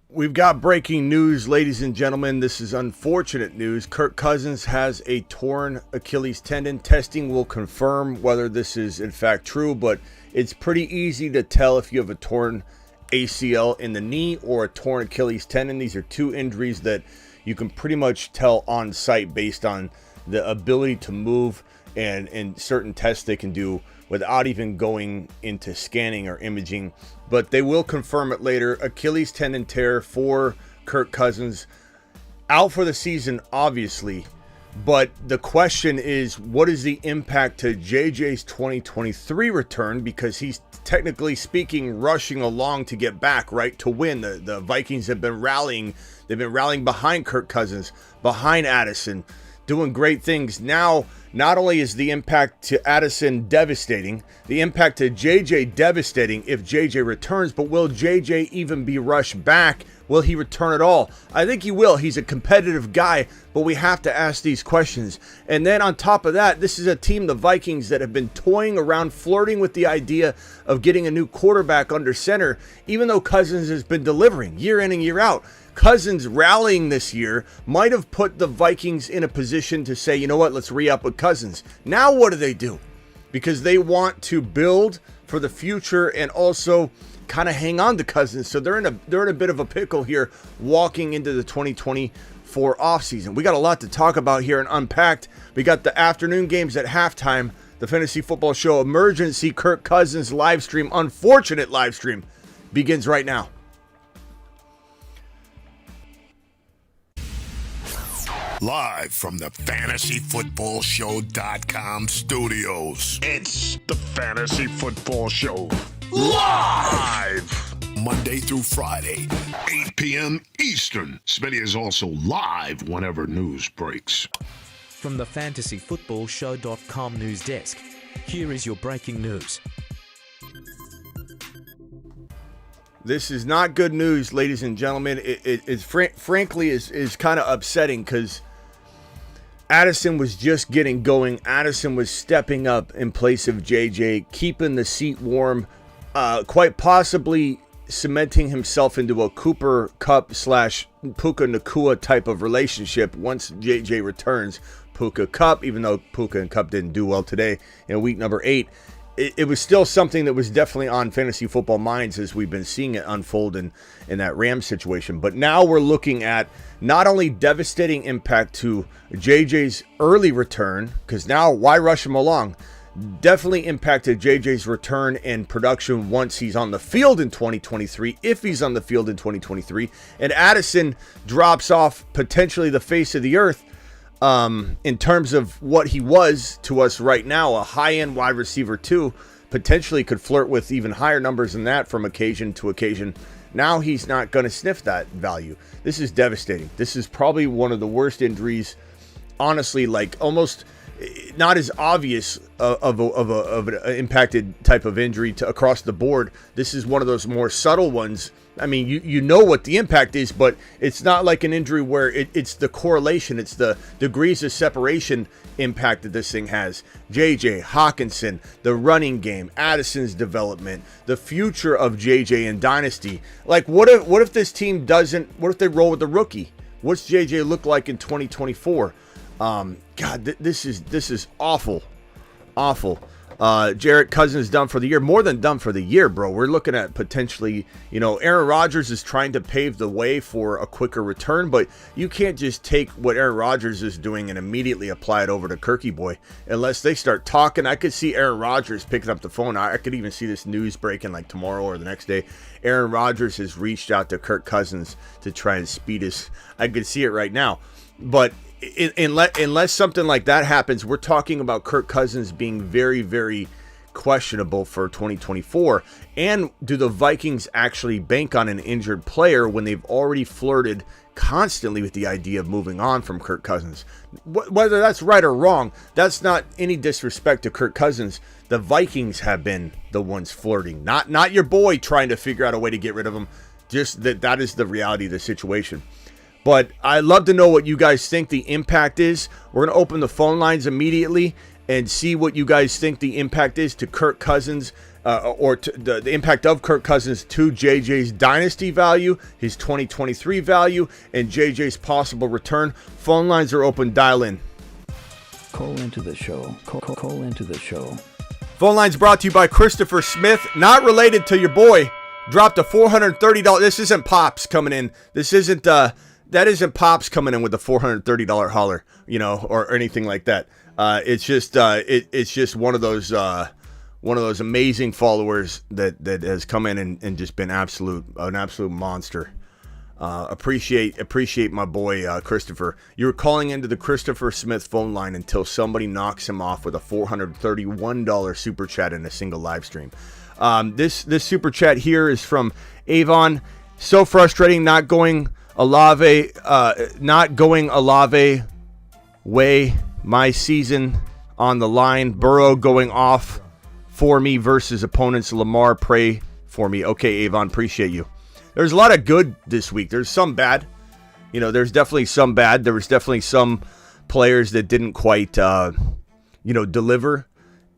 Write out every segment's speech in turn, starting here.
We've got breaking news, ladies and gentlemen. This is unfortunate news. Kirk Cousins has a torn Achilles tendon. Testing will confirm whether this is in fact true, but it's pretty easy to tell if you have a torn ACL in the knee or a torn Achilles tendon. These are two injuries that you can pretty much tell on site based on the ability to move and certain tests they can do without even going into scanning or imaging. But they will confirm it later. Achilles tendon tear for Kirk Cousins. Out for the season, obviously. But the question is, what is the impact to JJ's 2023 return? Because he's technically speaking rushing along to get back, right? To win. The Vikings have been rallying. They've been rallying behind Kirk Cousins, behind Addison, doing great things. Now, not only is the impact to Addison devastating, the impact to JJ devastating if JJ returns, but will JJ even be rushed back? Will he return at all? I think he will. He's a competitive guy, but we have to ask these questions. And then on top of that, this is a team, the Vikings, that have been toying around, flirting with the idea of getting a new quarterback under center, even though Cousins has been delivering year in and year out. Cousins rallying this year might have put the Vikings in a position to say, you know what, let's re-up with Cousins. Now what do? Because they want to build for the future and also kind of hang on to Cousins. So they're in a bit of a pickle here walking into the 2024 offseason. We got a lot to talk about here and unpacked. We got the afternoon games at halftime. The Fantasy Football Show emergency Kirk Cousins live stream, unfortunate live stream, begins right now. Live from the FantasyFootballShow.com studios. It's the Fantasy Football Show. Live! Monday through Friday, 8 p.m. Eastern. Smitty is also live whenever news breaks. From the FantasyFootballShow.com news desk, here is your breaking news. This is not good news, ladies and gentlemen. It frankly is kind of upsetting because Addison was just getting going. Addison was stepping up in place of JJ, keeping the seat warm, quite possibly cementing himself into a Cooper Kupp / Puka Nacua type of relationship once JJ returns. Puka Kupp, even though Puka and Kupp didn't do well today in week number 8, it was still something that was definitely on fantasy football minds as we've been seeing it unfold in that Rams situation. But now we're looking at not only devastating impact to JJ's early return, because now why rush him along? Definitely impacted JJ's return and production once he's on the field in 2023, if he's on the field in 2023. And Addison drops off potentially the face of the earth. In terms of what he was to us right now, a high-end wide receiver too, potentially could flirt with even higher numbers than that from occasion to occasion. Now he's not going to sniff that value. This is devastating. This is probably one of the worst injuries, honestly, like almost not as obvious of an impacted type of injury to across the board. This is one of those more subtle ones. I mean, you know what the impact is, but it's not like an injury where it's the correlation, it's the degrees of separation impact that this thing has. JJ, Hockenson, the running game, Addison's development, the future of JJ and Dynasty. Like, what if this team doesn't, what if they roll with the rookie? What's JJ look like in 2024? God, this is awful. Kirk Cousins done for the year, more than done for the year, bro. We're looking at potentially, Aaron Rodgers is trying to pave the way for a quicker return, but you can't just take what Aaron Rodgers is doing and immediately apply it over to Kirky boy unless they start talking. I could see Aaron Rodgers picking up the phone. I could even see this news breaking like tomorrow or the next day. Aaron Rodgers has reached out to Kirk Cousins to try and speed us. I could see it right now, but unless something like that happens, we're talking about Kirk Cousins being very, very questionable for 2024. And do the Vikings actually bank on an injured player when they've already flirted constantly with the idea of moving on from Kirk Cousins? Whether that's right or wrong, that's not any disrespect to Kirk Cousins. The Vikings have been the ones flirting, not your boy trying to figure out a way to get rid of him. Just that is the reality of the situation. But I'd love to know what you guys think the impact is. We're going to open the phone lines immediately and see what you guys think the impact is to Kirk Cousins the impact of Kirk Cousins to JJ's dynasty value, his 2023 value, and JJ's possible return. Phone lines are open. Dial in. Call into the show. Call into the show. Phone lines brought to you by Christopher Smith, not related to your boy. Dropped a $430. This isn't Pops coming in. This isn't that isn't Pops coming in with a $430 holler, or anything like that. It's just one of those amazing followers that has come in and just been an absolute monster. Appreciate my boy Christopher. You're calling into the Christopher Smith phone line until somebody knocks him off with a $431 super chat in a single live stream. This super chat here is from Avon. So frustrating not going Olave way. My season on the line. Burrow going off for me versus opponents. Lamar, pray for me. Okay, Avon, appreciate you. There's a lot of good this week. There's some bad. There's definitely some bad. There was definitely some players that didn't quite, deliver.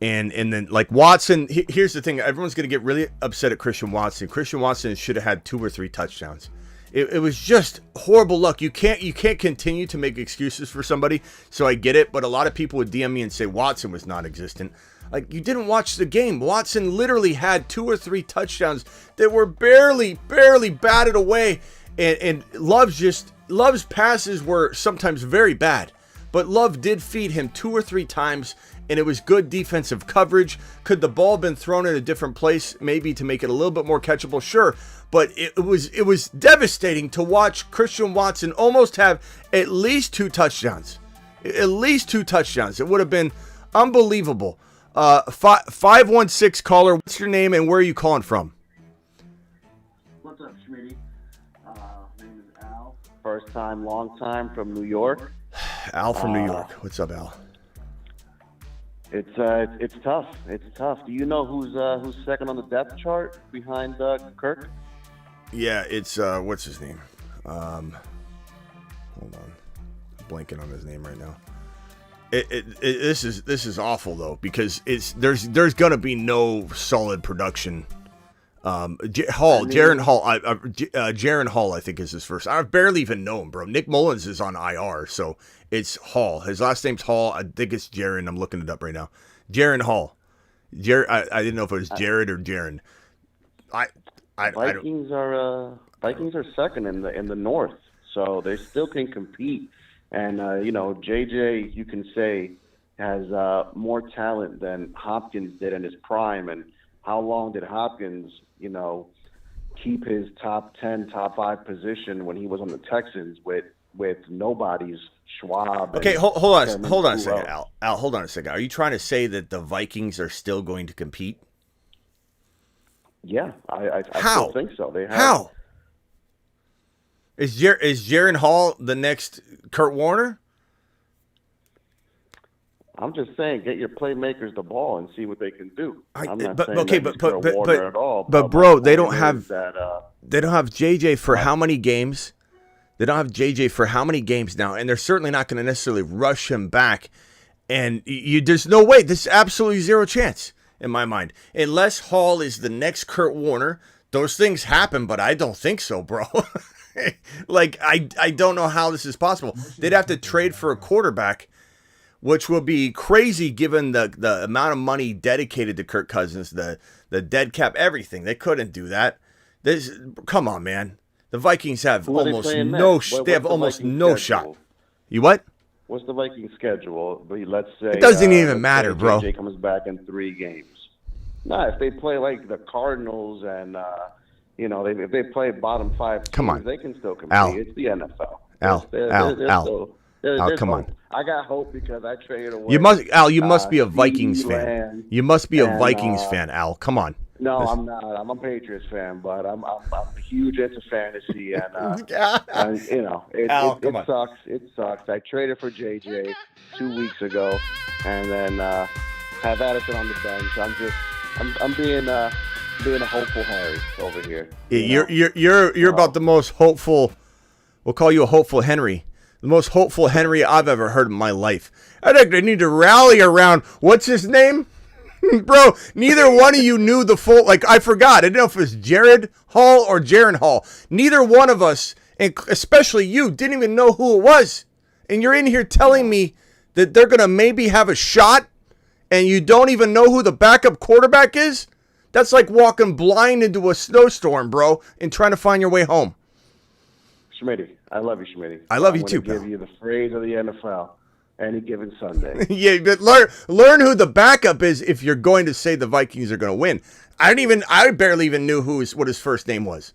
And then, like Watson, here's the thing. Everyone's going to get really upset at Christian Watson. Christian Watson should have had 2 or 3 touchdowns. It was just horrible luck. You can't continue to make excuses for somebody. So I get it. But a lot of people would DM me and say Watson was non-existent. Like, you didn't watch the game. Watson literally had 2 or 3 touchdowns that were barely batted away. And Love's passes were sometimes very bad. But Love did feed him 2 or 3 times, and it was good defensive coverage. Could the ball have been thrown in a different place, maybe to make it a little bit more catchable? Sure. But it was devastating to watch Christian Watson almost have at least 2 touchdowns. At least 2 touchdowns. It would have been unbelievable. 516 caller, what's your name and where are you calling from? What's up, Schmitty? Name is Al. First time, long time from New York. Al from New York. What's up, Al? It's tough. It's tough. Do you know who's second on the depth chart behind Kirk? Yeah, it's what's his name? Hold on, I'm blanking on his name right now. This is awful though, because there's gonna be no solid production. Jaron Hall, I think is his first. I barely even know him, bro. Nick Mullins is on IR, so it's Hall. His last name's Hall. I think it's Jaron. I'm looking it up right now. Jaron Hall. I didn't know if it was Jared or Jaron. Vikings are second in the North, so they still can compete. And JJ, you can say, has more talent than Hopkins did in his prime. And how long did Hopkins, keep his top 10, top 5 position when he was on the Texans with nobody's Schwab? Okay, hold on a second, Al. Al, hold on a second. Are you trying to say that the Vikings are still going to compete? Yeah, I still think so. How? Is Jaron Hall the next Kurt Warner? I'm just saying, get your playmakers the ball and see what they can do. I'm not but saying okay, that but he's Kurt Warner at all. But bro, they don't point have is that, they don't have JJ for how many games? They don't have JJ for how many games now? And they're certainly not going to necessarily rush him back. And there's no way. There's absolutely zero chance in my mind, unless Hall is the next Kurt Warner. Those things happen, but I don't think so, bro. Like, I don't know how this is possible. They'd have to trade for a quarterback, which will be crazy given the amount of money dedicated to Kirk Cousins, the dead cap, everything. They couldn't do that. Come on, man. The Vikings have almost no shot. You what? What's the Vikings schedule? Let's say it doesn't even matter, bro. JJ comes back in 3 games. Nah, if they play like the Cardinals and if they play bottom 5 teams, come on, they can still compete. Al. It's the NFL. Al, come on. I got hope because I traded away. You must be a Vikings fan. You must be a Vikings fan, Al. Come on. No, I'm not. I'm a Patriots fan, but I'm huge into fantasy, and it sucks. It sucks. I traded for JJ 2 weeks ago, and then have Addison on the bench. I'm being a hopeful Harry over here. You're about the most hopeful. We'll call you a hopeful Henry. The most hopeful Henry I've ever heard in my life. I think they need to rally around. What's his name? Bro, neither one of you knew the full, like, I forgot. I didn't know if it was Jared Hall or Jaron Hall. Neither one of us, and especially you, didn't even know who it was. And you're in here telling me that they're going to maybe have a shot, and you don't even know who the backup quarterback is? That's like walking blind into a snowstorm, bro, and trying to find your way home. Schmitty, I love you, Schmitty. I love you too, I'm going to give you the phrase of the NFL. Any given Sunday. Yeah, but learn who the backup is if you're going to say the Vikings are going to win. I barely even knew what his first name was.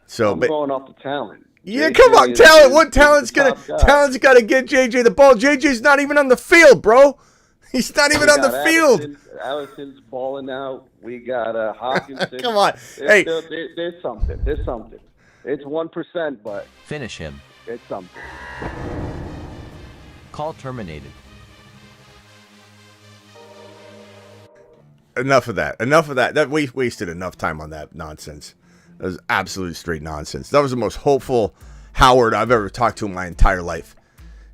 So, I'm going off the talent. Yeah, JJ come on, talent. What talent's got to get JJ the ball? JJ's not even on the field, bro. He's not even on the field. Addison's balling out. We got Hockenson. Come on, hey. There's something. There's something. It's 1%, but Finish him. it's something. Call terminated. Enough of that. That we wasted enough time on that nonsense. That was absolute straight nonsense. That was the most hopeful Howard I've ever talked to in my entire life.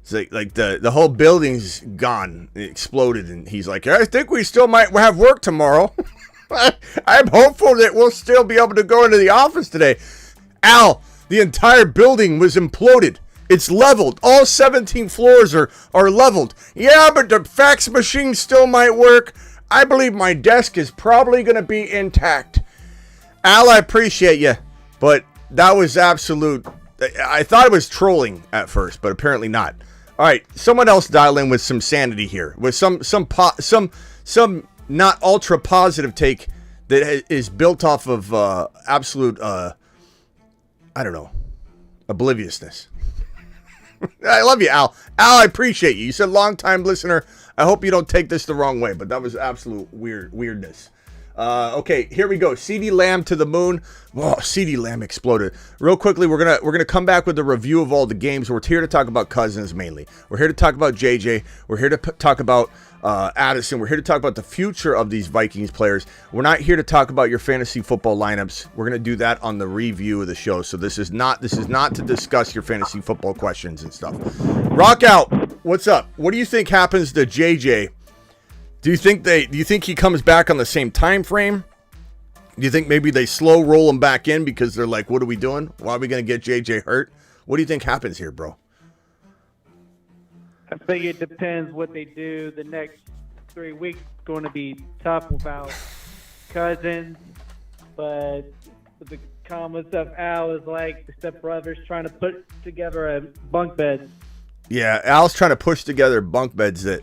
It's like the whole building's gone. It exploded, and he's like, I think we still might have work tomorrow. I'm hopeful that we'll still be able to go into the office today. Al, the entire building was imploded. It's leveled. All 17 floors are leveled. Yeah, but the fax machine still might work. I believe my desk is probably going to be intact. Al, I appreciate you, but that was absolute. I thought it was trolling at first, but apparently not. All right, someone else dial in with some sanity here, with some not ultra positive take that is built off of absolute obliviousness. I love you, Al. Al, I appreciate you. You said long-time listener. I hope you don't take this the wrong way, but that was absolute weirdness. Okay, here we go. CeeDee Lamb to the moon. Whoa, CeeDee Lamb exploded. Real quickly, we're gonna come back with a review of all the games. We're here to talk about Cousins mainly. We're here to talk about JJ. We're here to talk about Addison. We're here to talk about the future of these Vikings players. We're not here to talk about your fantasy football lineups. We're gonna do that on the review of the show. So this is not to discuss your fantasy football questions and stuff. Rock out. What's up? What do you think happens to JJ? Do you think he comes back on the same time frame? Do you think maybe they slow roll him back in because they're like, what are we doing? Why are we going to get JJ hurt? What do you think happens here, bro? I think it depends what they do. The next 3 weeks is going to be tough without Cousins, but the comments of Al is like the stepbrothers trying to put together a bunk bed. Yeah, Al's trying to push together bunk beds that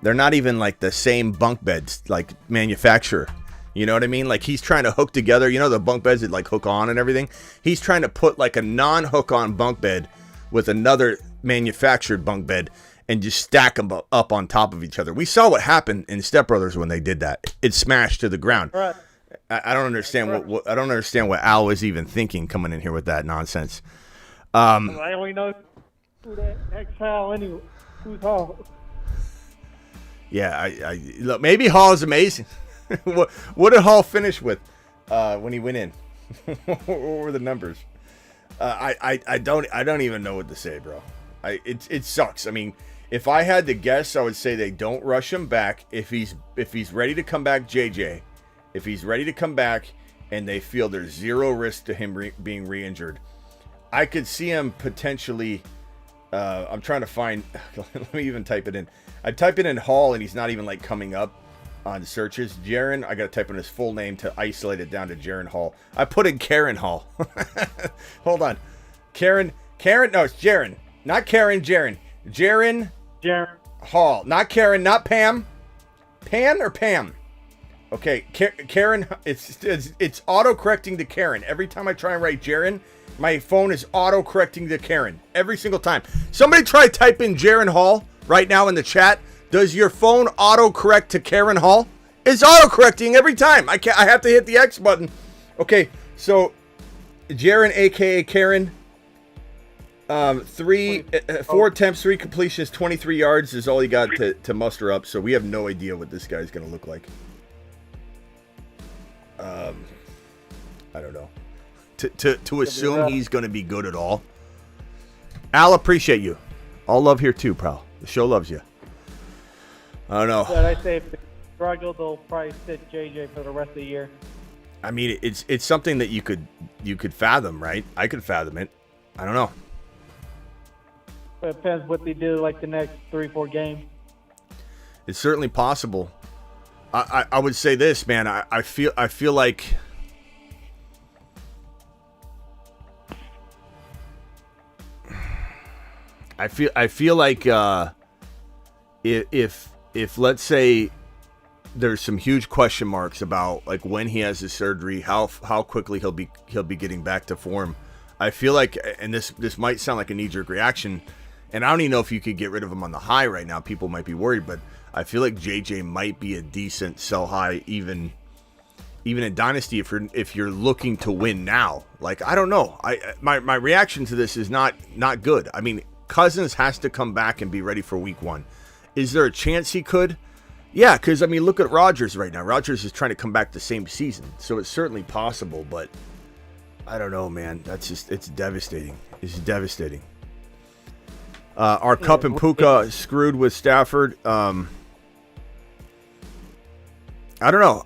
they're not even like the same bunk beds like manufacturer. You know what I mean? Like he's trying to hook together, you know, the bunk beds that like hook on and everything. He's trying to put like a non-hook on bunk bed with another manufactured bunk bed and just stack them up on top of each other. We saw what happened in Step Brothers when they did that. It smashed to the ground. Right. I don't understand what I don't understand what Al was even thinking coming in here with that nonsense. I only know who the heck's Hal anyway. Who's Hall? Yeah, I look, maybe Hall is amazing. What did Hall finish with when he went in? What were the numbers? I don't even know what to say, bro. It sucks. I mean, if I had to guess, I would say they don't rush him back if he's ready to come back. JJ, if he's ready to come back and they feel there's zero risk to him being re-injured, I could see him potentially. I'm trying to find. Let me even type it in. I type it in Hall and he's not even like coming up on searches. Jaron, I got to type in his full name to isolate it down to Jaron Hall. I put in Karen Hall. Hold on. Karen, no, it's Jaron. Not Karen, Jaron. Jaron Hall. Not Karen, not Pam. Pan or Pam? Okay, Karen, it's auto-correcting to Karen. Every time I try and write Jaron, my phone is auto-correcting to Karen. Every single time. Somebody try type in Jaron Hall right now in the chat. Does your phone auto-correct to Karen Hall? It's auto-correcting every time. I have to hit the X button. Okay, so Jaron, a.k.a. Karen, 4 attempts, 3 completions, 23 yards is all he got to muster up. So we have no idea what this guy's going to look like. I don't know. To assume he's going to be good at all. Al, appreciate you. All love here too, pal. The show loves you. I don't know. But I say if struggle, they'll probably sit JJ for the rest of the year. I mean, it's something that you could fathom, right? I could fathom it. I don't know. But it depends what they do like the next 3-4 games. It's certainly possible. I would say this, man. I feel like I feel like if let's say there's some huge question marks about like when he has his surgery, how quickly he'll be getting back to form. I feel like, and this might sound like a knee-jerk reaction, and I don't even know if you could get rid of him on the high right now. People might be worried, but I feel like JJ might be a decent sell high even in Dynasty if you're looking to win now. Like, I don't know. My reaction to this is not good. I mean, Cousins has to come back and be ready for week 1. Is there a chance he could? Yeah, because, I mean, look at Rodgers right now. Rodgers is trying to come back the same season, so it's certainly possible, but I don't know, man. It's devastating. It's devastating. Our Cup and Puka screwed with Stafford. I don't know.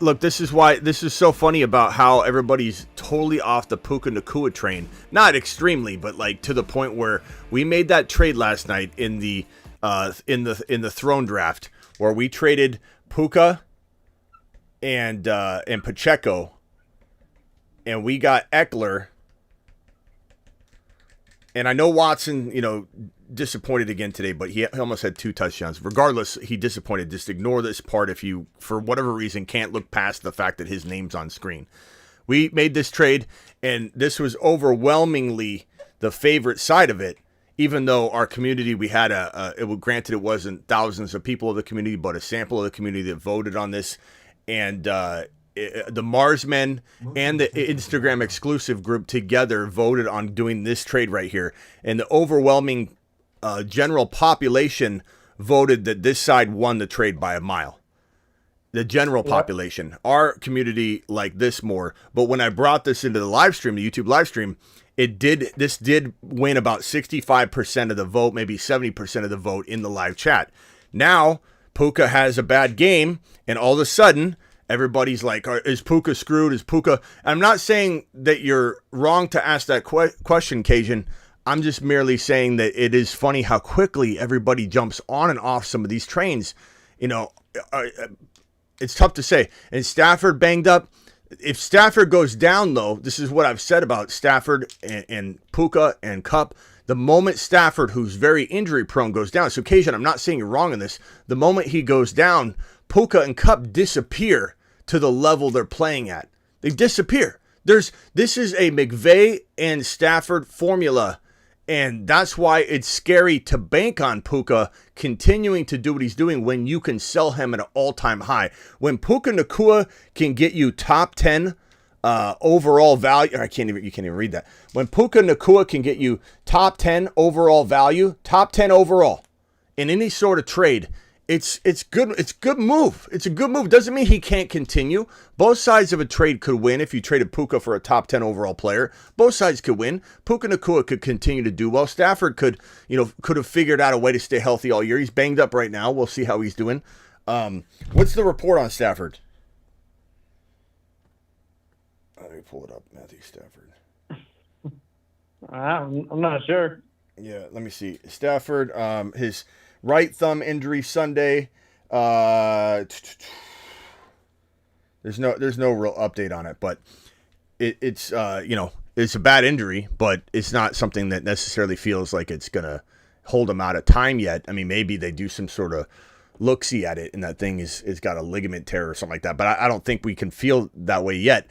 Look. This is so funny about how everybody's totally off the Puka Nacua train. Not extremely, but like to the point where we made that trade last night in the throne draft where we traded Puka and Pacheco, and we got Eckler. And I know Watson, disappointed again today, but he almost had 2 touchdowns. Regardless, he disappointed. Just ignore this part if you, for whatever reason, can't look past the fact that his name's on screen. We made this trade, and this was overwhelmingly the favorite side of it, even though our community, we had granted it wasn't thousands of people of the community, but a sample of the community that voted on this. And the Marsmen and the Instagram exclusive group together voted on doing this trade right here. And the overwhelming general population voted that this side won the trade by a mile. The general population. Our community liked this more. But when I brought this into the live stream, the YouTube live stream, this did win about 65% of the vote, maybe 70% of the vote in the live chat. Now, Puka has a bad game, and all of a sudden, everybody's like, is Puka screwed? Is Puka... I'm not saying that you're wrong to ask that question, Cajun. I'm just merely saying that it is funny how quickly everybody jumps on and off some of these trains. It's tough to say. And Stafford banged up. If Stafford goes down, though, this is what I've said about Stafford and Puka and Kupp. The moment Stafford, who's very injury-prone, goes down. So, Cajun, I'm not saying you're wrong in this. The moment he goes down, Puka and Kupp disappear to the level they're playing at. They disappear. This is a McVay and Stafford formula, and that's why it's scary to bank on Puka continuing to do what he's doing when you can sell him at an all-time high. When Puka Nacua can get you top 10 overall value, you can't even read that. When Puka Nacua can get you top 10 overall value, top 10 overall in any sort of trade, it's good. It's a good move. It's a good move. Doesn't mean he can't continue. Both sides of a trade could win if you traded Puka for a top 10 overall player. Both sides could win. Puka Nacua could continue to do well. Stafford could have figured out a way to stay healthy all year. He's banged up right now. We'll see how he's doing. What's the report on Stafford? Let me pull it up. Matthew Stafford. I'm not sure. Yeah, let me see. Stafford, his right thumb injury Sunday. There's no real update on it, but it's it's a bad injury, but it's not something that necessarily feels like it's gonna hold him out of time yet. I mean, maybe they do some sort of look-see at it, and that thing is got a ligament tear or something like that. But I don't think we can feel that way yet.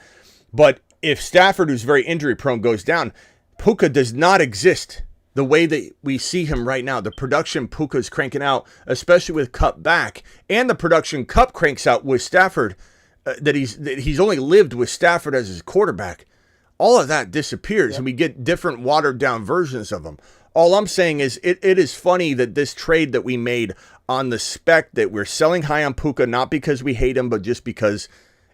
But if Stafford, who's very injury prone, goes down, Puka does not exist the way that we see him right now. The production Puka's cranking out, especially with Kupp back, and the production Kupp cranks out with Stafford, that he's only lived with Stafford as his quarterback. All of that disappears, and we get different watered-down versions of him. All I'm saying is it is funny that this trade that we made on the spec that we're selling high on Puka, not because we hate him, but just because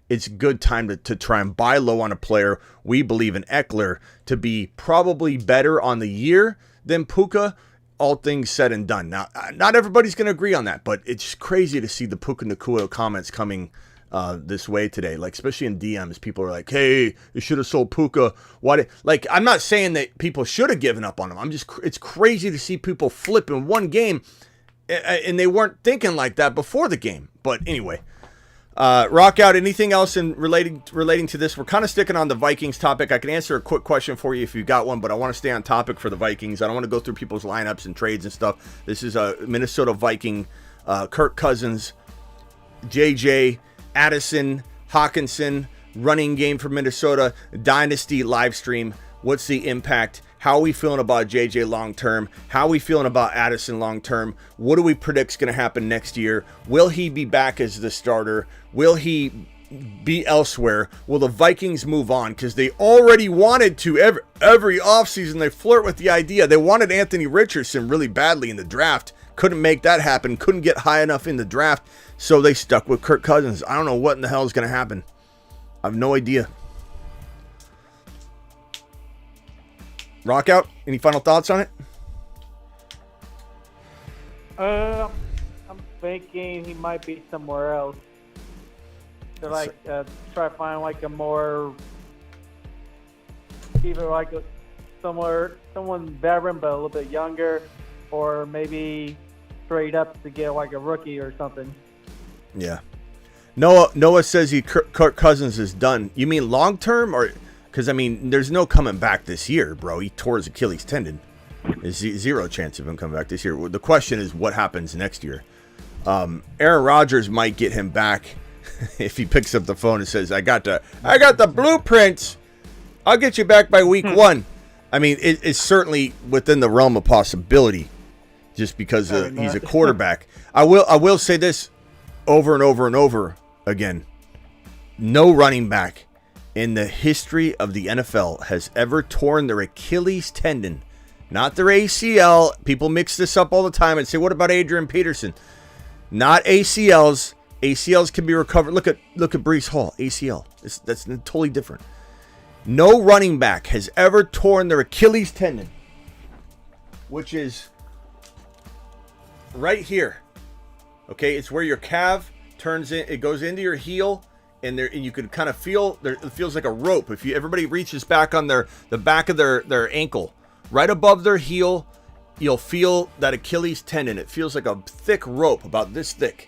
it's a good time to try and buy low on a player. We believe in Eckler to be probably better on the year than Puka. all things said and done. Now, not everybody's going to agree on that, but it's crazy to see the Puka Nacua comments coming this way today. Like, especially in DMs, people are like, hey, you should have sold Puka. Why? Like, I'm not saying that people should have given up on him. It's crazy to see people flip in one game, and they weren't thinking like that before the game. But anyway, Rock Out, anything else in relating to this? We're kind of sticking on the Vikings topic. I can answer a quick question for you if you got one, but I want to stay on topic for the Vikings. I don't want to go through people's lineups and trades and stuff. This is a Minnesota Viking, Kirk Cousins, JJ, Addison, Hockenson, running game for Minnesota, Dynasty live stream. What's the impact? How are we feeling about JJ long term? How are we feeling about Addison long term? What do we predict is going to happen next year? Will he be back as the starter? Will he be elsewhere? Will the Vikings move on? Because they already wanted to. Every offseason they flirt with the idea. They wanted Anthony Richardson really badly in the draft. Couldn't make that happen. Couldn't get high enough in the draft. So they stuck with Kirk Cousins. I don't know what in the hell is going to happen. I have no idea. Rock Out, any final thoughts on it? I'm thinking he might be somewhere else. To try to find like a more, either like someone veteran but a little bit younger, or maybe straight up to get like a rookie or something. Yeah. Noah says Kirk Cousins is done. You mean long term, or because I mean there's no coming back this year, bro. He tore his Achilles tendon. There's zero chance of him coming back this year. The question is what happens next year. Aaron Rodgers might get him back if he picks up the phone and says, "I got the blueprints. I'll get you back by week 1." I mean, it's certainly within the realm of possibility, just because he's a quarterback. I will say this over and over and over again: no running back in the history of the NFL has ever torn their Achilles tendon, not their ACL. People mix this up all the time and say, "What about Adrian Peterson?" Not ACLs. ACLs can be recovered. Look at Breece Hall, ACL. That's totally different. No running back has ever torn their Achilles tendon, which is right here. Okay, it's where your calf turns in. It goes into your heel, and you can kind of feel there. It feels like a rope. If everybody reaches back on the back of their ankle, right above their heel, you'll feel that Achilles tendon. It feels like a thick rope, about this thick.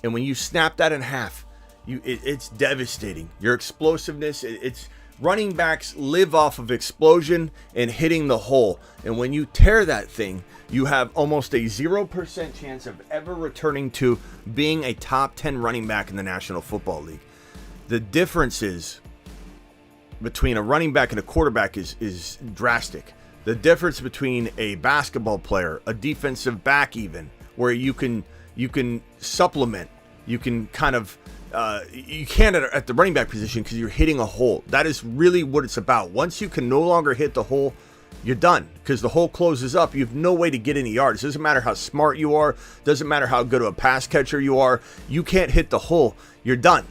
And when you snap that in half, it's devastating. Your explosiveness, it's running backs live off of explosion and hitting the hole. And when you tear that thing, you have almost a 0% chance of ever returning to being a top 10 running back in the National Football League. The differences between a running back and a quarterback is drastic. The difference between a basketball player, a defensive back even, where you can supplement, you can kind of you can't at the running back position because you're hitting a hole. That is really what it's about. Once you can no longer hit the hole, you're done, because the hole closes up. You have no way to get any yards. It doesn't matter how smart you are, doesn't matter how good of a pass catcher you are. You can't hit the hole, you're done.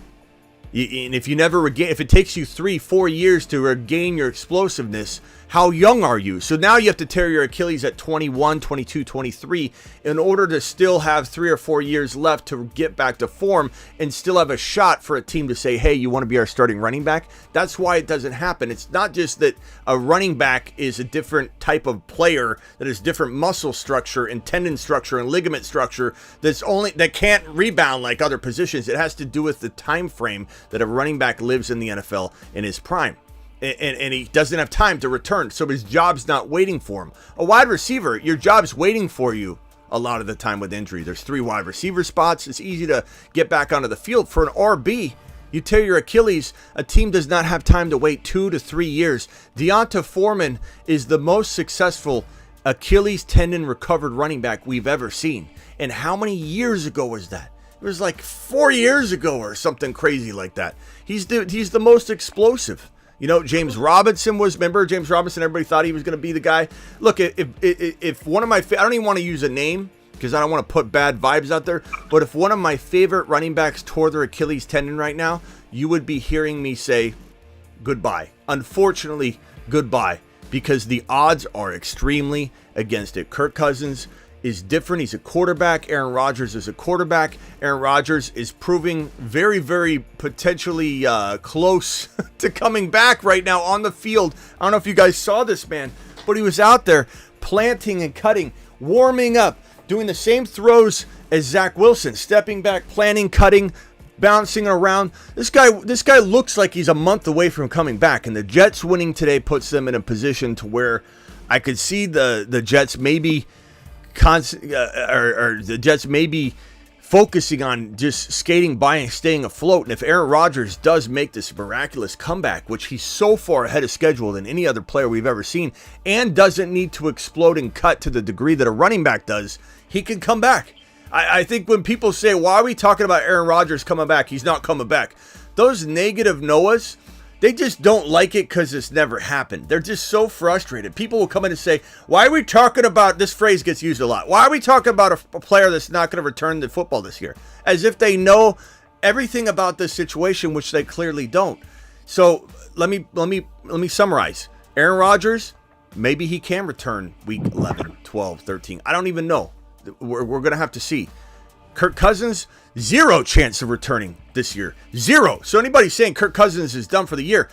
And if you never regain, if it takes you 3-4 years to regain your explosiveness, how young are you? So now you have to tear your Achilles at 21, 22, 23 in order to still have 3 or 4 years left to get back to form and still have a shot for a team to say, hey, you want to be our starting running back? That's why it doesn't happen. It's not just that a running back is a different type of player that has different muscle structure and tendon structure and ligament structure that can't rebound like other positions. It has to do with the time frame that a running back lives in the NFL in his prime. And he doesn't have time to return, so his job's not waiting for him. A wide receiver, your job's waiting for you a lot of the time with injury. There's 3 wide receiver spots. It's easy to get back onto the field. For an RB, you tear your Achilles, a team does not have time to wait 2 to 3 years. Deonta Foreman is the most successful Achilles tendon recovered running back we've ever seen. And how many years ago was that? It was like 4 years ago or something crazy like that. He's the most explosive. You know, James Robinson remember James Robinson? Everybody thought he was going to be the guy. Look, if one of my, I don't even want to use a name because I don't want to put bad vibes out there, but if one of my favorite running backs tore their Achilles tendon right now, you would be hearing me say goodbye. Unfortunately, goodbye. because the odds are extremely against it. Kirk Cousins is different. He's a quarterback. Aaron Rodgers is a quarterback. Aaron Rodgers is proving very, very potentially close to coming back right now on the field. I don't know if you guys saw this, man, but he was out there planting and cutting, warming up, doing the same throws as Zach Wilson, stepping back, planting, cutting, bouncing around. This guy looks like he's a month away from coming back, and the Jets winning today puts them in a position to where I could see the Jets maybe the Jets may be focusing on just skating by and staying afloat. And if Aaron Rodgers does make this miraculous comeback, which he's so far ahead of schedule than any other player we've ever seen, and doesn't need to explode and cut to the degree that a running back does, he can come back. I think when people say, why are we talking about Aaron Rodgers coming back? He's not coming back. Those negative Noahs, they just don't like it because it's never happened. They're just so frustrated. People will come in and say, why are we talking about, this phrase gets used a lot, why are we talking about a player that's not going to return to football this year? As if they know everything about this situation, which they clearly don't. So let me summarize. Aaron Rodgers, maybe he can return week 11, 12, 13. I don't even know. We're going to have to see. Kirk Cousins, 0 chance of returning this year. 0. So anybody saying Kirk Cousins is done for the year,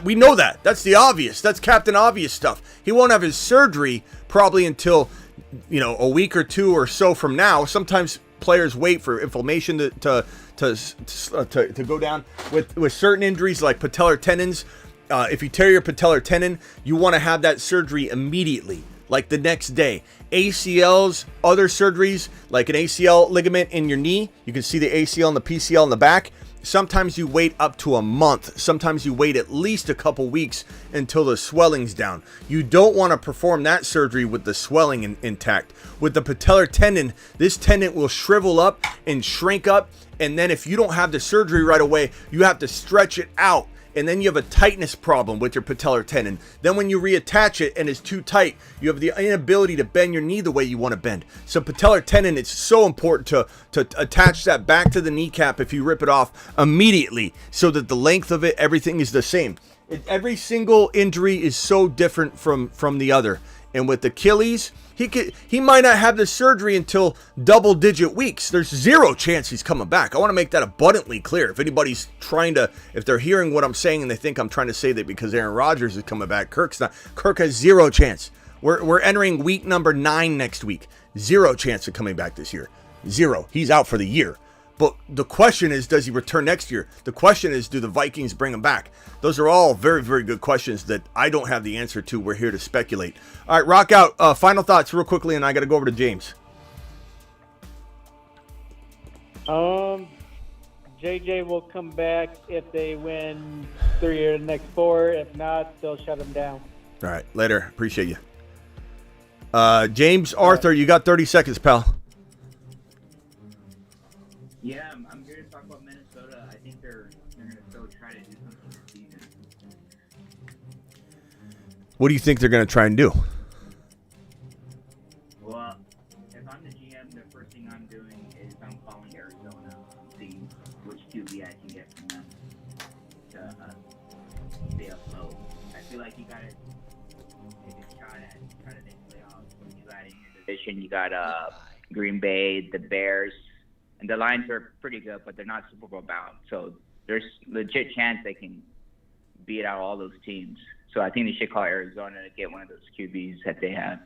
we know that. That's the obvious. That's Captain Obvious stuff. He won't have his surgery probably until, a week or two or so from now. Sometimes players wait for inflammation to go down with certain injuries like patellar tendons. If you tear your patellar tendon, you want to have that surgery immediately, like the next day. ACLs, other surgeries, like an ACL ligament in your knee. You can see the ACL and the PCL in the back. Sometimes you wait up to a month. Sometimes you wait at least a couple weeks until the swelling's down. You don't want to perform that surgery with the swelling intact. With the patellar tendon, this tendon will shrivel up and shrink up. And then if you don't have the surgery right away, you have to stretch it out. And then you have a tightness problem with your patellar tendon. Then when you reattach it and it's too tight, you have the inability to bend your knee the way you want to bend. So patellar tendon, it's so important to attach that back to the kneecap if you rip it off immediately so that the length of it, everything is the same. Every single injury is so different from the other. And with Achilles, he might not have the surgery until double-digit weeks. There's 0 chance he's coming back. I want to make that abundantly clear. If anybody's if they're hearing what I'm saying and they think I'm trying to say that because Aaron Rodgers is coming back, Kirk's not. Kirk has 0 chance. We're entering week number 9 next week. 0 chance of coming back this year. 0. He's out for the year. But the question is, does he return next year? The question is, do the Vikings bring him back? Those are all very, very good questions that I don't have the answer to. We're here to speculate. All right, rock out. Final thoughts real quickly, and I got to go over to James. JJ will come back if they win 3 of the next 4. If not, they'll shut him down. All right, later. Appreciate you. James Arthur, you got 30 seconds, pal. Yeah, I'm here to talk about Minnesota. I think they're going to still try to do something this season. What do you think they're going to try and do? Well, if I'm the GM, the first thing I'm doing is I'm calling Arizona and seeing which QB I can get from them to stay afloat. I feel like you got to take a shot at trying to make playoffs. When you got in your division, you got Green Bay, the Bears. And the Lions are pretty good, but they're not Super Bowl bound. So there's legit chance they can beat out all those teams. So I think they should call Arizona to get one of those QBs that they have.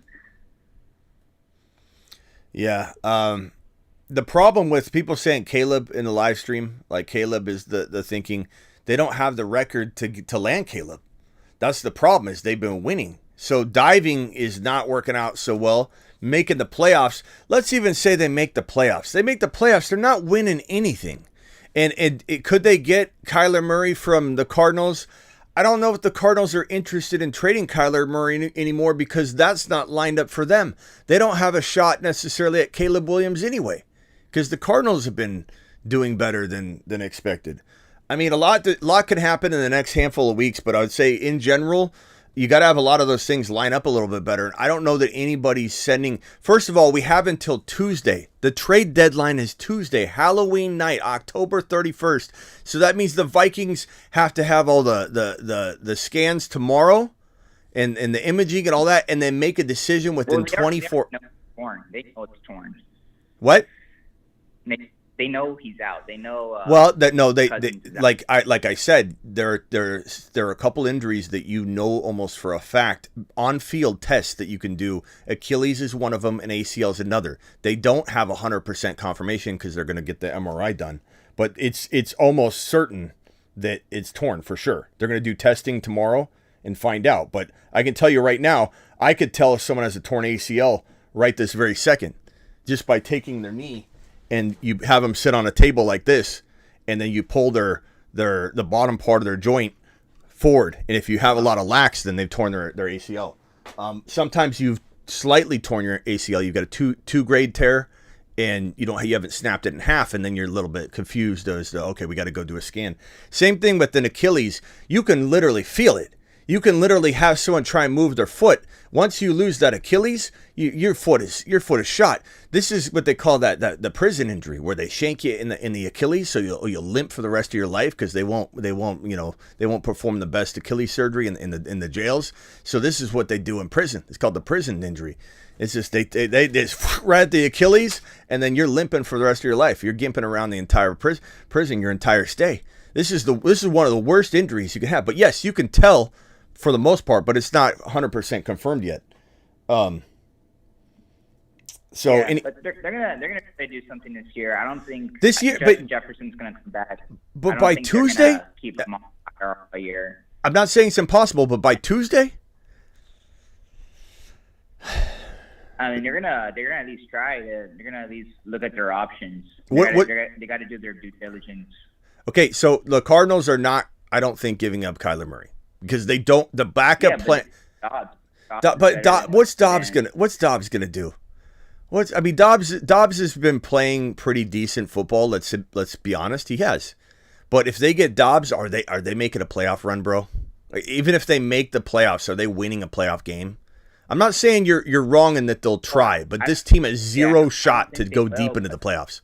Yeah. The problem with people saying Caleb in the live stream, like Caleb is the thinking, they don't have the record to land Caleb. That's the problem, is they've been winning. So diving is not working out so well. Making the playoffs, let's even say they make the playoffs. They make the playoffs, they're not winning anything. And could they get Kyler Murray from the Cardinals? I don't know if the Cardinals are interested in trading Kyler Murray anymore because that's not lined up for them. They don't have a shot necessarily at Caleb Williams anyway because the Cardinals have been doing better than expected. I mean, a lot could happen in the next handful of weeks, but I would say in general, you got to have a lot of those things line up a little bit better. I don't know that anybody's sending. First of all, we have until Tuesday. The trade deadline is Tuesday, Halloween night, October 31st. So that means the Vikings have to have all the scans tomorrow. and the imaging and all that, and then make a decision within 24. Know it's torn. They know it's torn. What? They know he's out. They know. Like I said, there are a couple injuries that you know almost for a fact on field tests that you can do. Achilles is one of them, and ACL is another. They don't have 100% confirmation because they're going to get the MRI done, but it's almost certain that it's torn for sure. They're going to do testing tomorrow and find out. But I can tell you right now, I could tell if someone has a torn ACL right this very second just by taking their knee. And you have them sit on a table like this, and then you pull the bottom part of their joint forward. And if you have a lot of lax, then they've torn their ACL. Sometimes you've slightly torn your ACL. You've got a two grade tear, and you haven't snapped it in half, and then you're a little bit confused as to, okay, we got to go do a scan. Same thing with an Achilles. You can literally feel it. You can literally have someone try and move their foot. Once you lose that Achilles, your foot is shot. This is what they call the prison injury, where they shank you in the Achilles, so you'll limp for the rest of your life because they won't perform the best Achilles surgery in the jails. So this is what they do in prison. It's called the prison injury. It's just they just right at the Achilles, and then you're limping for the rest of your life. You're gimping around the entire prison your entire stay. This is one of the worst injuries you can have. But yes, you can tell for the most part, but it's not 100% confirmed yet. But they're gonna try to do something this year. I don't think this year, Jefferson's gonna come back. But by Tuesday, keep him on a year. I'm not saying it's impossible, but by Tuesday, I mean, they're gonna at least try. They're gonna at least look at their options. They got to do their due diligence. Okay, so the Cardinals are not, I don't think, giving up Kyler Murray. Because they don't, the backup plan. What's Dobbs gonna do? Dobbs has been playing pretty decent football. Let's be honest, he has. But if they get Dobbs, are they making a playoff run, bro? Like, even if they make the playoffs, are they winning a playoff game? I'm not saying you're wrong in that they'll try, but this team has zero shot to go deep into the playoffs.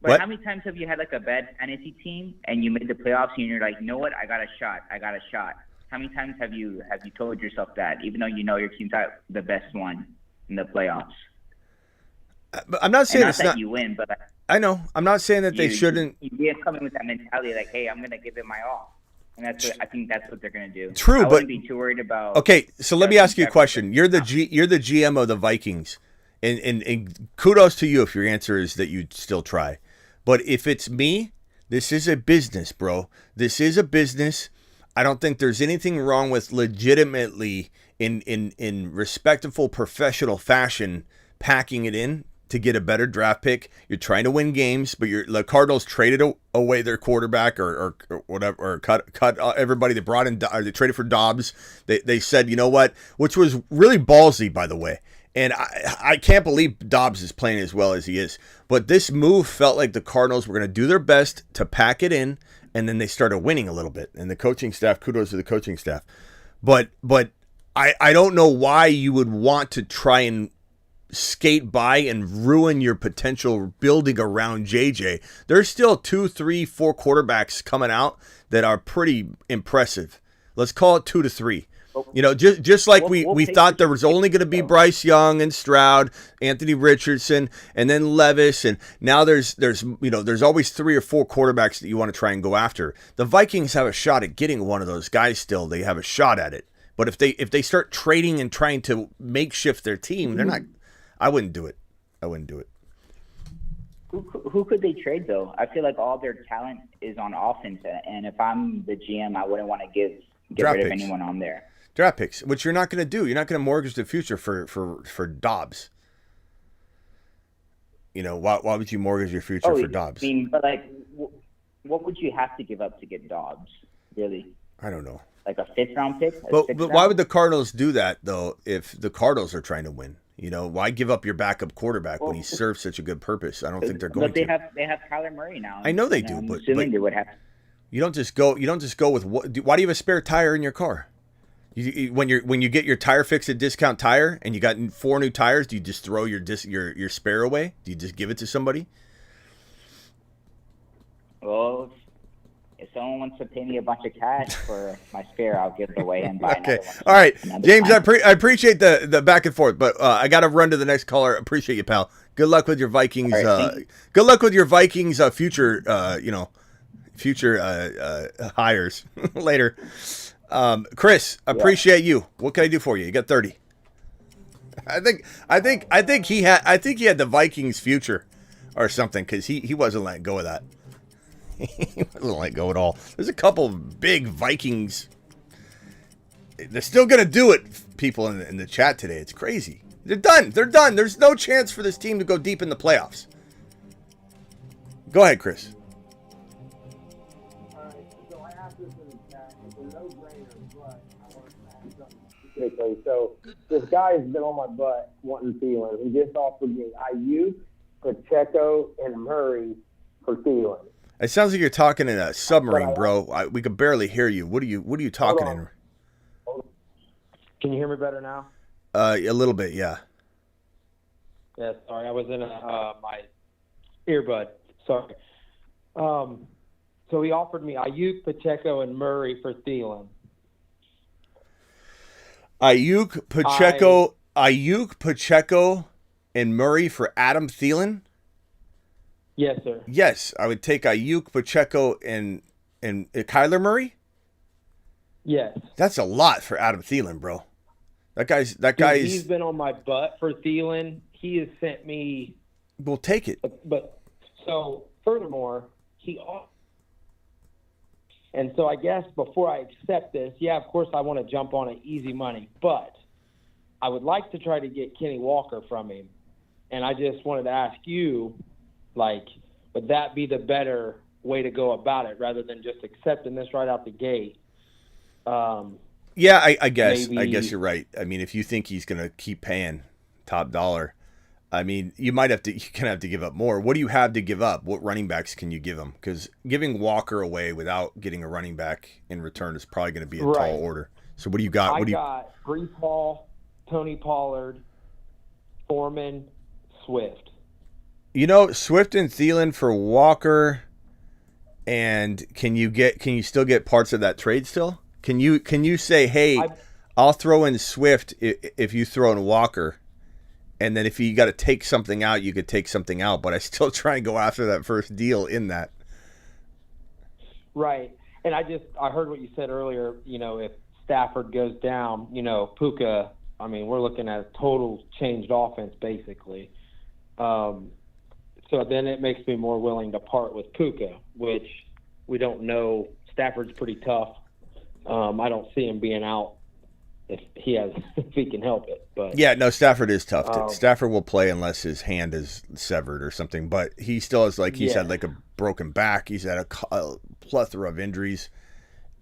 But how many times have you had like a bad fantasy team and you made the playoffs and you're like, you know what, I got a shot. How many times have you told yourself that, even though you know your team's not the best one in the playoffs? But I'm not saying not it's that not. You win, but I know. I'm not saying that they shouldn't. You're coming with that mentality, like, hey, I'm gonna give it my all, and I think that's what they're gonna do. True, I wouldn't be too worried about. Okay, so let me ask you a question. You're the GM of the Vikings, and kudos to you if your answer is that you'd still try. But if it's me, this is a business, bro. This is a business. I don't think there's anything wrong with legitimately in respectful professional fashion packing it in to get a better draft pick. You're trying to win games, but the Cardinals traded away their quarterback or whatever, or cut everybody. They brought in, or they traded for Dobbs. They said, you know what, which was really ballsy, by the way. And I can't believe Dobbs is playing as well as he is. But this move felt like the Cardinals were going to do their best to pack it in, and then they started winning a little bit. And the coaching staff, kudos to the coaching staff. But I don't know why you would want to try and skate by and ruin your potential building around JJ. There's still 2, 3, 4 quarterbacks coming out that are pretty impressive. Let's call it 2 to 3. You know, just like we thought there was only going to be Bryce Young and Stroud, Anthony Richardson, and then Levis, and now there's always 3 or 4 quarterbacks that you want to try and go after. The Vikings have a shot at getting one of those guys still. They have a shot at it. But if they start trading and trying to makeshift their team, they're not. I wouldn't do it. Who could they trade though? I feel like all their talent is on offense, and if I'm the GM, I wouldn't want to get rid of anyone on there. Draft picks, which you're not going to do. You're not going to mortgage the future for Dobbs. You know, why would you mortgage your future for Dobbs? I mean, but like, what would you have to give up to get Dobbs? Really? I don't know. Like a 5th round pick? But why would the Cardinals do that though? If the Cardinals are trying to win, you know, why give up your backup quarterback when he serves such a good purpose? I don't think they're going to. But they have Kyler Murray now. I know they do, but assuming they would have. You don't just go with what? Why do you have a spare tire in your car? When you get your tire fixed at Discount Tire and you got 4 new tires, do you just throw your spare away? Do you just give it to somebody? Well, If someone wants to pay me a bunch of cash for my spare, I'll give it away and buy Okay. another one. All right. Another James, time. I appreciate the back and forth, but I got to run to the next caller. Appreciate you, pal. Good luck with your Vikings. All right, thank you. Good luck with your Vikings future, hires later. Chris, appreciate you. What can I do for you? You got 30. I think he had the Vikings future or something, because he wasn't letting go of that. He wasn't letting go at all. There's a couple of big Vikings. They're still gonna do it, people in the chat today. It's crazy. They're done. They're done. There's no chance for this team to go deep in the playoffs. Go ahead, Chris. Alright, so I asked this in the chat. It's a no-brainer, but I want to ask something specifically. So this guy has been on my butt wanting Thielen. He just offered me Ayuk, Pacheco, and Murray for Thielen. It sounds like you're talking in a submarine, bro. We could barely hear you. What are you talking in? Can you hear me better now? A little bit, yeah. Yeah, sorry, I was in my earbud. Sorry. So he offered me Ayuk, Pacheco, and Murray for Thielen. Ayuk, Pacheco, and Murray for Adam Thielen? Yes, sir. Yes, I would take Ayuk, Pacheco, and Kyler Murray. Yes. That's a lot for Adam Thielen, bro. That guy's. He's been on my butt for Thielen. He has sent me. We'll take it. But so furthermore, and so I guess before I accept this, yeah, of course I want to jump on an easy money, but I would like to try to get Kenny Walker from him, and I just wanted to ask you, like, would that be the better way to go about it rather than just accepting this right out the gate? Yeah, I guess. Maybe. I guess you're right. I mean, if you think he's going to keep paying top dollar, I mean, you're going to have to give up more. What do you have to give up? What running backs can you give him? Because giving Walker away without getting a running back in return is probably going to be a tall order. So what do you got? I got Breece Hall, Tony Pollard, Foreman, Swift. Swift and Thielen for Walker, and can you still get parts of that trade still? Can you say, hey, I'll throw in Swift if you throw in Walker, and then if you got to take something out, you could take something out, but I still try and go after that first deal in that. Right. And I heard what you said earlier, if Stafford goes down, Puka, I mean, we're looking at a total changed offense basically. So then it makes me more willing to part with Puka, which we don't know. Stafford's pretty tough. I don't see him being out if he can help it. But yeah, no, Stafford is tough. Stafford will play unless his hand is severed or something. But he still has had like a broken back. He's had a plethora of injuries.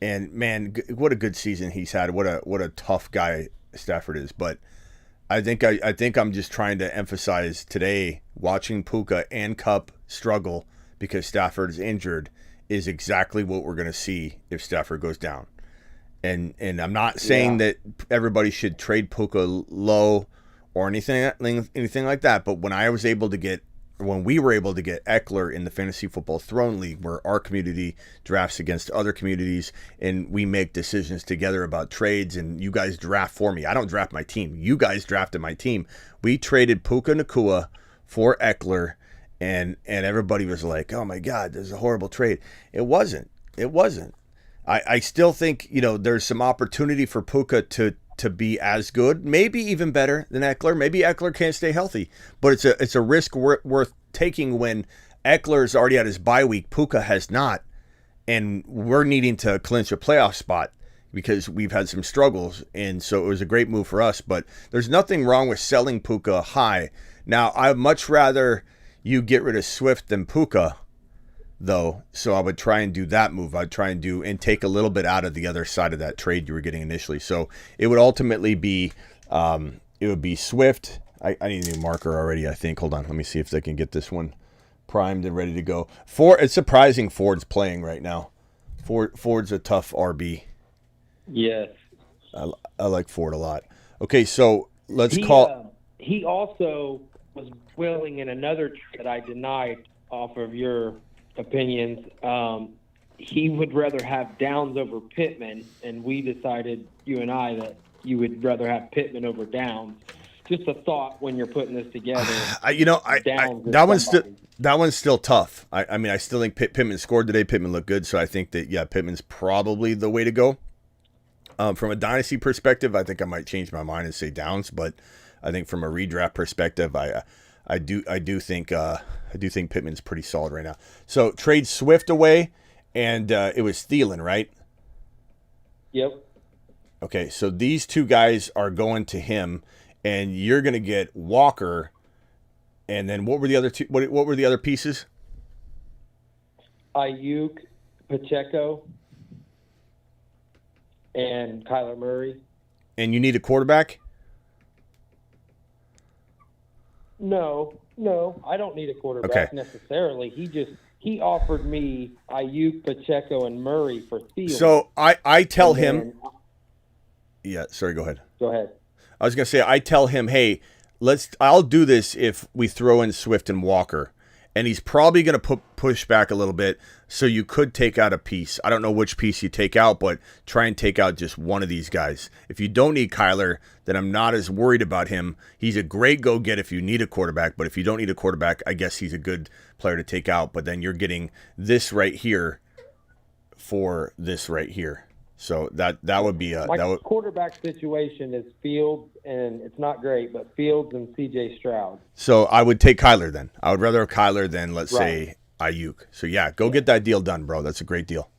And man, what a good season he's had. What a tough guy Stafford is. But I think I'm just trying to emphasize today, watching Puka and Kupp struggle because Stafford is injured is exactly what we're going to see if Stafford goes down. And I'm not saying that everybody should trade Puka low or anything like that. But when we were able to get Eckler in the Fantasy Football Throne League, where our community drafts against other communities and we make decisions together about trades, and you guys draft for me. I don't draft my team. You guys drafted my team. We traded Puka Nacua for Eckler, and everybody was like, oh my God, this is a horrible trade. It wasn't. I still think, there's some opportunity for Puka to be as good, maybe even better than Eckler. Maybe Eckler can't stay healthy, but it's a risk worth taking when Eckler's already at his bye week. Puka has not, and we're needing to clinch a playoff spot because we've had some struggles, and so it was a great move for us. But there's nothing wrong with selling Puka high. Now, I'd much rather you get rid of Swift than Puka, though, so I would try and do that move. I'd try and take a little bit out of the other side of that trade you were getting initially. So it would ultimately be Swift. I need a new marker already, I think. Hold on, let me see if they can get this one primed and ready to go. It's surprising Ford's playing right now. Ford's a tough RB. Yes. I like Ford a lot. Okay, so let's call. He also was willing in another trade that I denied off of your opinions. he would rather have Downs over Pittman, and we decided, you and I, that you would rather have Pittman over Downs. Just a thought when you're putting this together. That one's still tough. I mean, I still think Pittman scored today. Pittman looked good, so I think that Pittman's probably the way to go. From a dynasty perspective, I think I might change my mind and say Downs, but I think from a redraft perspective, I do think Pittman's pretty solid right now. So trade Swift away, and it was Thielen, right? Yep. Okay, so these two guys are going to him, and you're going to get Walker. And then what were the other two? What were the other pieces? Ayuk, Pacheco, and Kyler Murray. And you need a quarterback? No, I don't need a quarterback necessarily. He offered me Ayuk, Pacheco, and Murray for Thielen. So I tell him. Yeah, sorry. Go ahead. Go ahead. I was gonna say I tell him, hey, I'll do this if we throw in Swift and Walker, and he's probably gonna push back a little bit. So you could take out a piece. I don't know which piece you take out, but try and take out just one of these guys. If you don't need Kyler, then I'm not as worried about him. He's a great go-get if you need a quarterback, but if you don't need a quarterback, I guess he's a good player to take out. But then you're getting this right here for this right here. So that would be my quarterback situation is Fields, and it's not great, but Fields and C.J. Stroud. So I would take Kyler then. I would rather have Kyler than, let's say, Ayuk. So go get that deal done, bro. That's a great deal.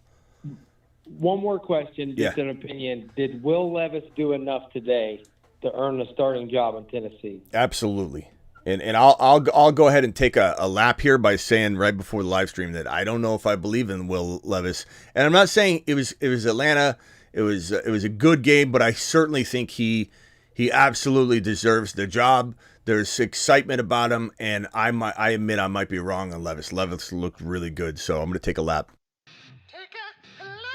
One more question, just an opinion. Did Will Levis do enough today to earn a starting job in Tennessee? Absolutely. And I'll go ahead and take a lap here by saying right before the live stream that I don't know if I believe in Will Levis. And I'm not saying it was Atlanta. It was a good game, but I certainly think he absolutely deserves the job. There's excitement about him, and I admit I might be wrong on Levis. Levis looked really good, so I'm going to take a lap.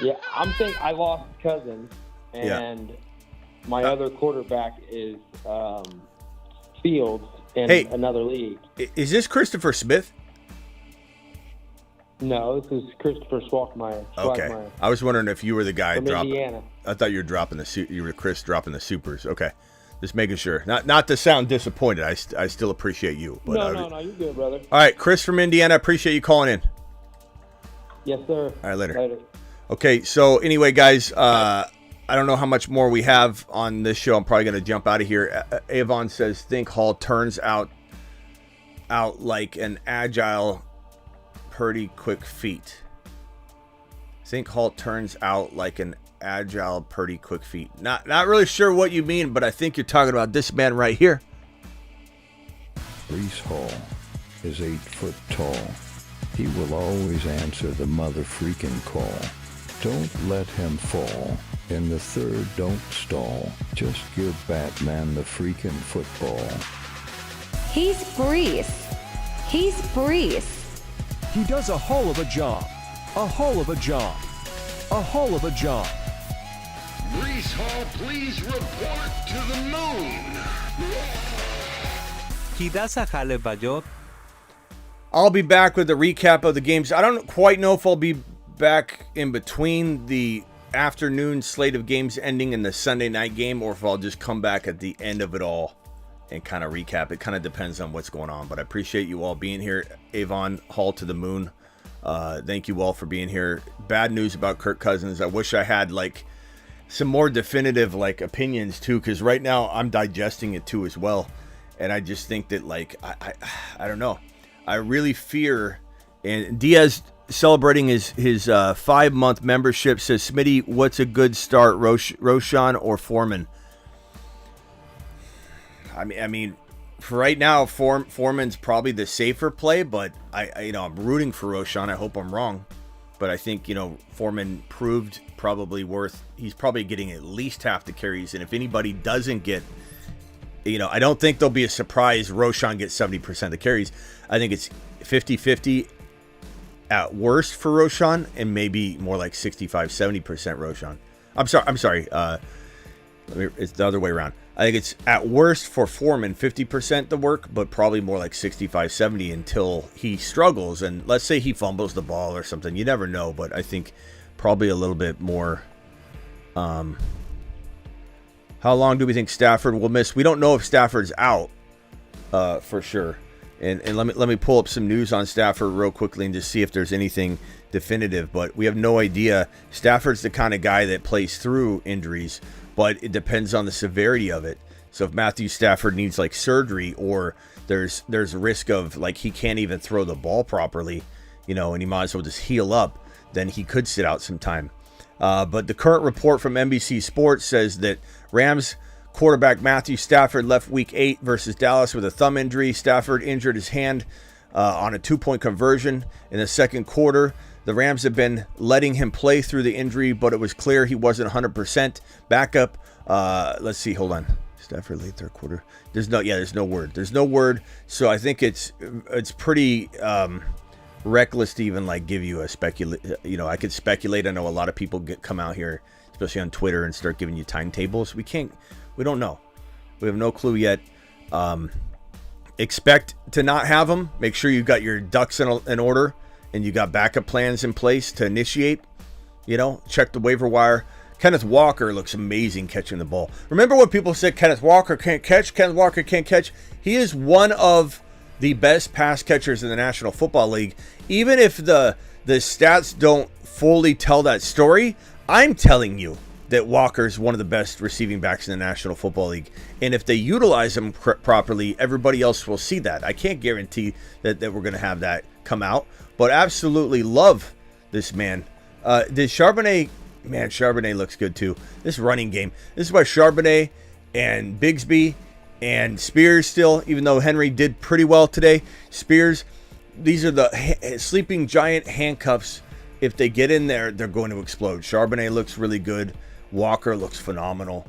Yeah, I'm saying I lost Cousins, and my other quarterback is Fields in another league. Is this Christopher Smith? No, this is Christopher Schwachmeyer. Okay, I was wondering if you were the guy from Indiana. I thought you were dropping you were Chris dropping the supers. Okay, just making sure. Not to sound disappointed. I still appreciate you. But no, you're good, brother. All right, Chris from Indiana. I appreciate you calling in. Yes, sir. All right, later. Okay, so anyway, guys, I don't know how much more we have on this show. I'm probably going to jump out of here. Avon says, think Hall turns out like an agile, pretty quick feet. Think Hall turns out like an agile, pretty quick feet. Not really sure what you mean, but I think you're talking about this man right here. Breece Hall is 8 foot tall. He will always answer the mother freaking call. Don't let him fall. In the third, don't stall. Just give Batman the freaking football. He's Breece. He's Breece. He does a whole of a job. A whole of a job. A whole of a job. Breece Hall, please report to the moon. He does a hell of a job. I'll be back with a recap of the games. I don't quite know if I'll be back in between the afternoon slate of games ending and the Sunday night game, or if I'll just come back at the end of it all and kind of recap. It kind of depends on what's going on, but I appreciate you all being here. Avon Hall to the moon. Thank you all for being here. Bad news about Kirk Cousins. I wish I had some more definitive opinions too, because right now I'm digesting it too as well, and I just think that I don't know. I really fear, and Diaz celebrating his 5-month membership says, Smitty, what's a good start, Roschon or Foreman? I mean, for right now, Foreman's probably the safer play, but I'm rooting for Roschon. I hope I'm wrong, but I think Foreman proved he's probably getting at least half the carries, and if anybody doesn't get, I don't think there'll be a surprise Roschon gets 70% of the carries. I think it's 50-50 at worst for Roschon, and maybe more like 65-70% Roschon. I'm sorry. It's the other way around. I think it's at worst for Foreman 50% the work, but probably more like 65-70 until he struggles. And let's say he fumbles the ball or something. You never know, but I think probably a little bit more. How long do we think Stafford will miss? We don't know if Stafford's out for sure. And let me pull up some news on Stafford real quickly and just see if there's anything definitive. But we have no idea. Stafford's the kind of guy that plays through injuries, but it depends on the severity of it. So if Matthew Stafford needs like surgery, or there's a risk of like he can't even throw the ball properly, and he might as well just heal up, then he could sit out some time. But the current report from NBC Sports says that Rams quarterback Matthew Stafford left Week 8 versus Dallas with a thumb injury. Stafford injured his hand on a 2-point conversion in the second quarter. The Rams have been letting him play through the injury, but it was clear he wasn't 100% backup. Let's see. Hold on. Stafford late third quarter. There's no word. There's no word. So I think it's pretty reckless to even like give you a speculate. I could speculate. I know a lot of people come out here, especially on Twitter, and start giving you timetables. We don't know. We have no clue yet. Expect to not have them. Make sure you've got your ducks in order and you got backup plans in place to initiate. Check the waiver wire. Kenneth Walker looks amazing catching the ball. Remember when people said Kenneth Walker can't catch? Kenneth Walker can't catch. He is one of the best pass catchers in the National Football League. Even if the stats don't fully tell that story, I'm telling you that Walker's one of the best receiving backs in the National Football League. And if they utilize him properly, everybody else will see that. I can't guarantee that we're going to have that come out, but absolutely love this man. Did Charbonnet... Man, Charbonnet looks good too. This running game. This is why Charbonnet and Bigsby and Spears still, even though Henry did pretty well today, Spears, these are the sleeping giant handcuffs. If they get in there, they're going to explode. Charbonnet looks really good. Walker looks phenomenal.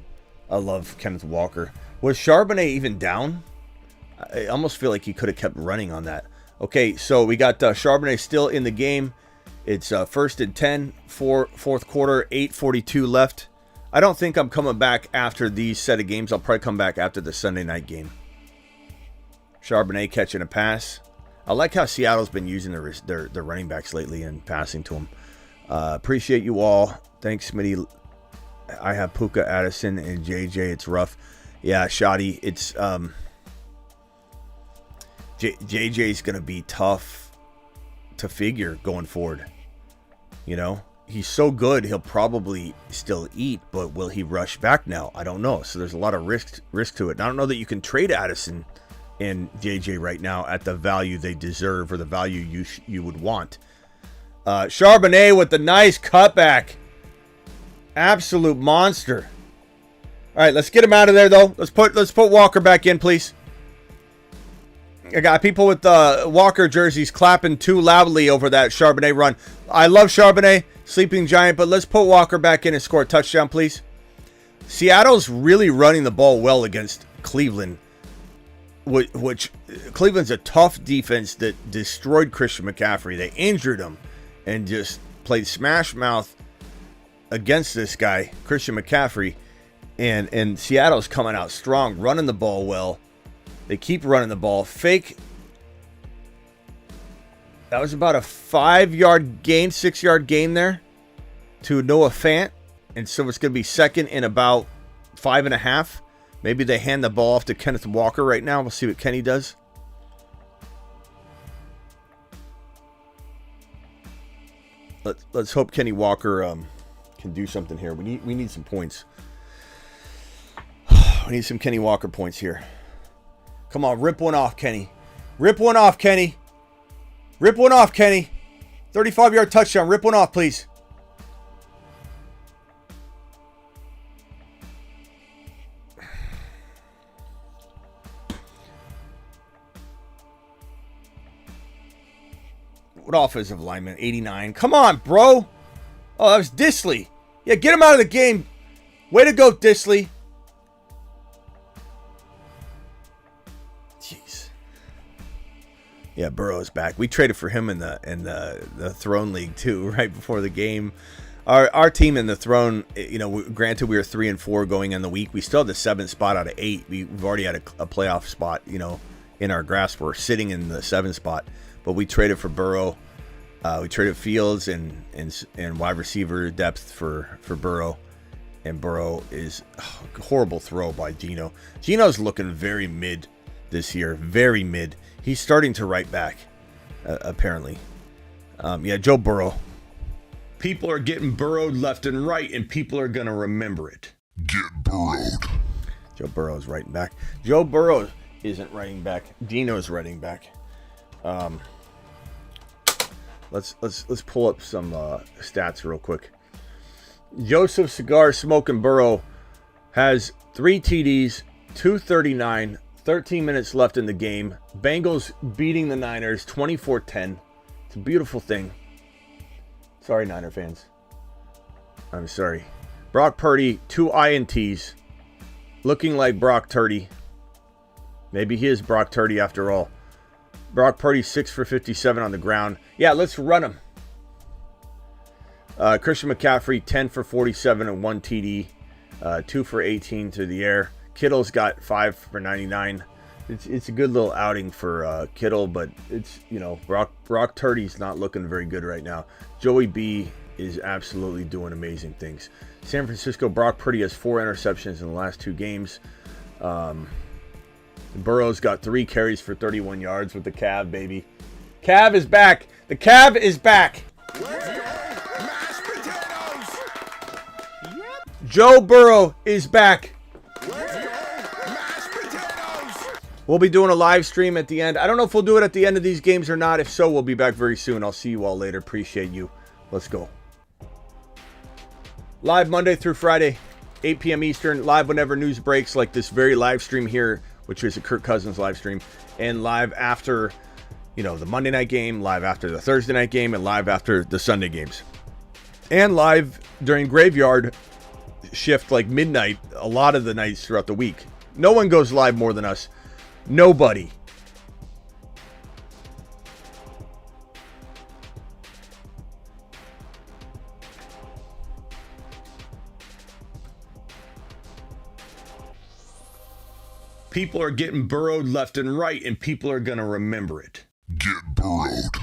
I love Kenneth Walker. Was Charbonnet even down? I almost feel like he could have kept running on that. Okay, so we got Charbonnet still in the game. It's 1st and 10, fourth quarter, 8:42 left. I don't think I'm coming back after these set of games. I'll probably come back after the Sunday night game. Charbonnet catching a pass. I like how Seattle's been using their running backs lately and passing to them. Appreciate you all. Thanks, Smitty. I have Puka, Addison, and JJ. It's rough. Yeah, shoddy. It's JJ's going to be tough to figure going forward. He's so good, he'll probably still eat, but will he rush back now? I don't know. So there's a lot of risk to it. And I don't know that you can trade Addison and JJ right now at the value they deserve or the value you would want. Charbonnet with the nice cutback. Absolute monster. All right, let's get him out of there though. Let's put Walker back in, please. I got people with Walker jerseys clapping too loudly over that Charbonnet run. I love Charbonnet, sleeping giant, but let's put Walker back in and score a touchdown, please. Seattle's really running the ball well against Cleveland, which Cleveland's a tough defense that destroyed Christian McCaffrey. They injured him and just played smash mouth against this guy, Christian McCaffrey. And Seattle's coming out strong, running the ball well. They keep running the ball. Fake. That was about a 5-yard gain, 6-yard gain there to Noah Fant. And so it's going to be second and about 5.5. Maybe they hand the ball off to Kenneth Walker right now. We'll see what Kenny does. Let's hope Kenny Walker can do something here. We need some points. We need some Kenny Walker points here. Come on, rip one off, Kenny. Rip one off, Kenny. Rip one off, Kenny. 35-yard touchdown. Rip one off, please. What offensive lineman? 89. Come on, bro. Oh, that was Disley. Yeah, get him out of the game. Way to go, Disley. Jeez. Yeah, Burrow's back. We traded for him in the Throne League too, right before the game. Our team in the throne, granted we were 3-4 going in the week. We still had the 7th spot out of 8. We've already had a playoff spot, in our grasp. We're sitting in the 7th spot, but we traded for Burrow. We traded Fields and wide receiver depth for Burrow. And Burrow is a horrible throw by Geno. Geno's looking very mid this year, very mid. He's starting to right back, apparently. Joe Burrow. People are getting burrowed left and right, and people are going to remember it. Get burrowed. Joe Burrow's writing back. Joe Burrow isn't writing back. Geno's writing back. Let's pull up some stats real quick. Joseph Cigar Smoking Burrow has 3 TDs, 239, 13 minutes left in the game. Bengals beating the Niners 24-10. It's a beautiful thing. Sorry, Niner fans. I'm sorry. Brock Purdy, 2 INTs. Looking like Brock Turdy. Maybe he is Brock Turdy after all. Brock Purdy, 6 for 57 on the ground. Yeah, let's run him. Christian McCaffrey, 10 for 47 and 1 TD. 2 for 18 to the air. Kittle's got 5 for 99. It's a good little outing for Kittle, but it's, Brock Turdy's not looking very good right now. Joey B is absolutely doing amazing things. San Francisco, Brock Purdy has 4 interceptions in the last 2 games. Burrow's got 3 carries for 31 yards with the Cav, baby. Cav is back. The Cav is back. Joe Burrow is back. We'll be doing a live stream at the end. I don't know if we'll do it at the end of these games or not. If so, we'll be back very soon. I'll see you all later. Appreciate you. Let's go. Live Monday through Friday, 8 p.m. Eastern. Live whenever news breaks, like this very live stream here, which is a Kirk Cousins live stream. And live after, the Monday night game, live after the Thursday night game, and live after the Sunday games. And live during graveyard shift, like midnight, a lot of the nights throughout the week. No one goes live more than us. Nobody. People are getting burrowed left and right, and people are going to remember it. Get burrowed.